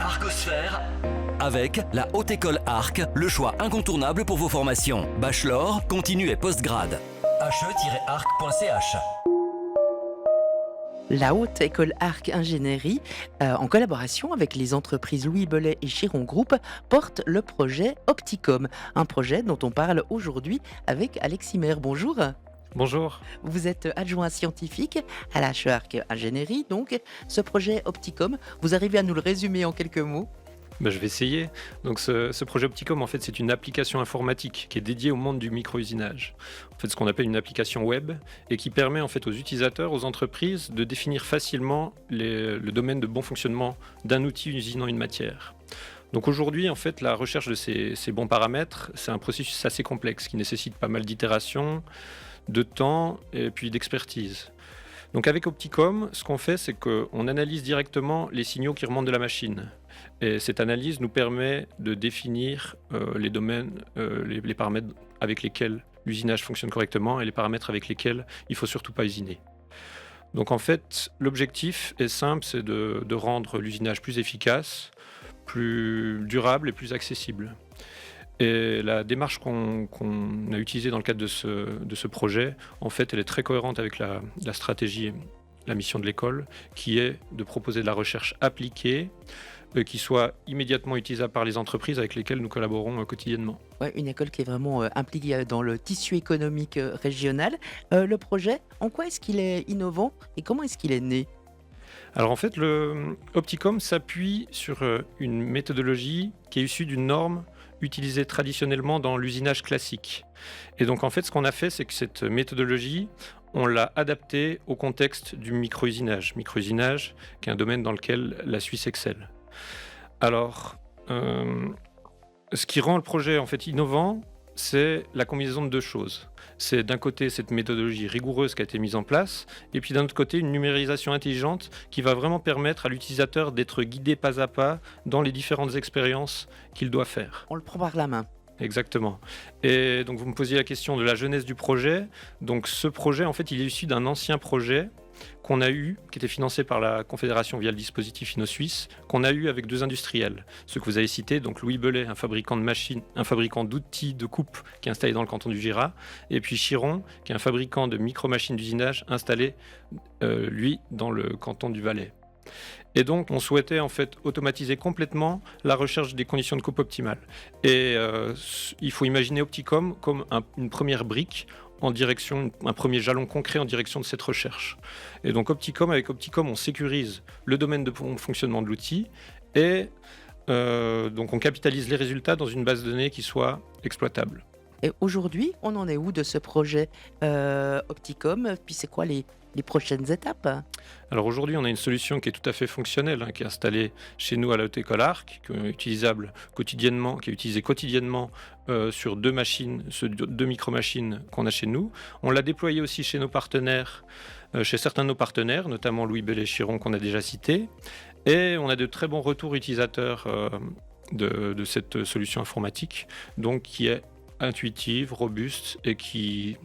Arcosphère avec la Haute École Arc, le choix incontournable pour vos formations. Bachelor, continu et postgrad. he-arc.ch. La Haute École Arc Ingénierie, en collaboration avec les entreprises Louis Bellet et Chiron Group, porte le projet Opticom, un projet dont on parle aujourd'hui avec Alexis Maire. Bonjour. Bonjour. Vous êtes adjoint scientifique à la HE-Arc Ingénierie, donc ce projet Opticom, vous arrivez à nous le résumer en quelques mots? Je vais essayer. Donc ce projet Opticom, en fait, c'est une application informatique qui est dédiée au monde du micro-usinage. En fait, ce qu'on appelle une application web et qui permet en fait aux utilisateurs, aux entreprises de définir facilement le domaine de bon fonctionnement d'un outil usinant une matière. Donc aujourd'hui, en fait, la recherche de ces bons paramètres, c'est un processus assez complexe qui nécessite pas mal d'itérations, de temps et puis d'expertise. Donc avec Opticom, ce qu'on fait, c'est qu'on analyse directement les signaux qui remontent de la machine. Et cette analyse nous permet de définir les domaines, les paramètres avec lesquels l'usinage fonctionne correctement et les paramètres avec lesquels il ne faut surtout pas usiner. Donc en fait, l'objectif est simple, c'est de rendre l'usinage plus efficace, plus durable et plus accessible. Et la démarche qu'on a utilisée dans le cadre de ce projet, en fait, elle est très cohérente avec la stratégie, la mission de l'école, qui est de proposer de la recherche appliquée, qui soit immédiatement utilisable par les entreprises avec lesquelles nous collaborons quotidiennement. Ouais, une école qui est vraiment impliquée dans le tissu économique régional. Le projet, en quoi est-ce qu'il est innovant et comment est-ce qu'il est né ? Alors en fait, le Opticom s'appuie sur une méthodologie qui est issue d'une norme utilisée traditionnellement dans l'usinage classique. Et donc en fait, ce qu'on a fait, c'est que cette méthodologie, on l'a adaptée au contexte du micro-usinage. Micro-usinage, qui est un domaine dans lequel la Suisse excelle. Alors, ce qui rend le projet en fait innovant, c'est la combinaison de deux choses. C'est d'un côté cette méthodologie rigoureuse qui a été mise en place, et puis d'un autre côté une numérisation intelligente qui va vraiment permettre à l'utilisateur d'être guidé pas à pas dans les différentes expériences qu'il doit faire. On le prend par la main. Exactement. Et donc vous me posiez la question de la jeunesse du projet. Donc ce projet, en fait, il est issu d'un ancien projet qu'on a eu, qui était financé par la Confédération via le dispositif Inno-Suisse, qu'on a eu avec deux industriels. Ceux que vous avez cités, donc Louis Bellet, un fabricant de machines, un fabricant d'outils de coupe qui est installé dans le canton du Jura, et puis Chiron, qui est un fabricant de micro-machines d'usinage installé, lui, dans le canton du Valais. Et donc, on souhaitait en fait automatiser complètement la recherche des conditions de coupe optimales. Et il faut imaginer Opticom comme une première brique en direction, un premier jalon concret en direction de cette recherche. Et donc avec Opticom, on sécurise le domaine de fonctionnement de l'outil et donc on capitalise les résultats dans une base de données qui soit exploitable. Et aujourd'hui, on en est où de ce projet Opticom ? Puis c'est quoi les prochaines étapes ? Alors aujourd'hui, on a une solution qui est tout à fait fonctionnelle, qui est installée chez nous à la Haute École Arc, qui est utilisable quotidiennement, qui est utilisée quotidiennement sur deux micro-machines qu'on a chez nous. On l'a déployée aussi chez nos partenaires, chez certains de nos partenaires, notamment Louis Bellet et Chiron qu'on a déjà cités. Et on a de très bons retours utilisateurs de cette solution informatique, donc qui est intuitive, robuste et qui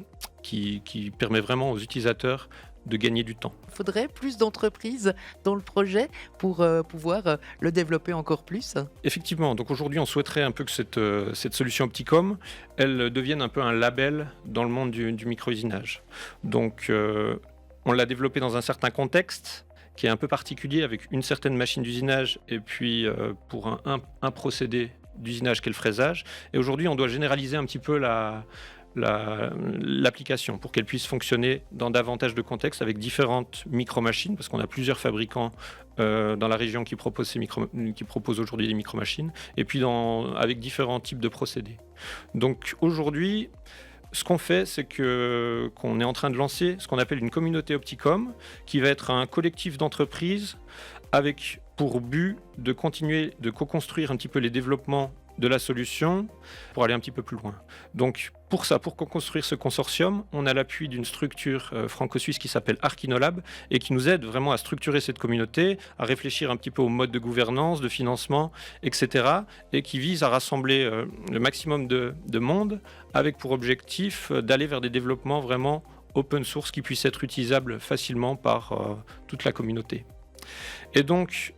permet vraiment aux utilisateurs de gagner du temps. Il faudrait plus d'entreprises dans le projet pour pouvoir le développer encore plus. Effectivement, donc aujourd'hui on souhaiterait un peu que cette solution Opticom, elle devienne un peu un label dans le monde du micro-usinage. Donc on l'a développé dans un certain contexte qui est un peu particulier avec une certaine machine d'usinage et puis pour un procédé d'usinage qu'est le fraisage. Et aujourd'hui on doit généraliser un petit peu l'application pour qu'elle puisse fonctionner dans davantage de contextes avec différentes micro-machines, parce qu'on a plusieurs fabricants dans la région qui proposent aujourd'hui des micro-machines, et puis avec différents types de procédés. Donc aujourd'hui, ce qu'on fait, c'est qu'on est en train de lancer ce qu'on appelle une communauté Opticom, qui va être un collectif d'entreprises avec pour but de continuer de co-construire un petit peu les développements de la solution pour aller un petit peu plus loin. Donc pour construire ce consortium, on a l'appui d'une structure franco-suisse qui s'appelle Arkinolab et qui nous aide vraiment à structurer cette communauté, à réfléchir un petit peu au mode de gouvernance, de financement, etc. et qui vise à rassembler le maximum de monde avec pour objectif d'aller vers des développements vraiment open source qui puissent être utilisables facilement par toute la communauté. Et donc,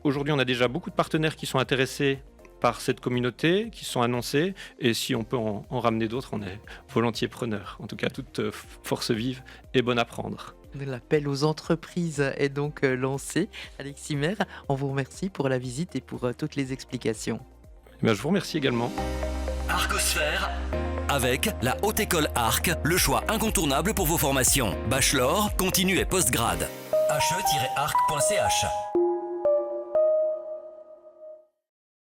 aujourd'hui, on a déjà beaucoup de partenaires qui sont intéressés par cette communauté, qui sont annoncés, et si on peut en ramener d'autres, on est volontiers preneur. En tout cas, toute force vive est bonne à prendre. L'appel aux entreprises est donc lancé. Alexis Maire, on vous remercie pour la visite et pour toutes les explications. Je vous remercie également. Arcosphère avec la Haute École Arc, le choix incontournable pour vos formations. Bachelor, continu et postgrad. he-arc.ch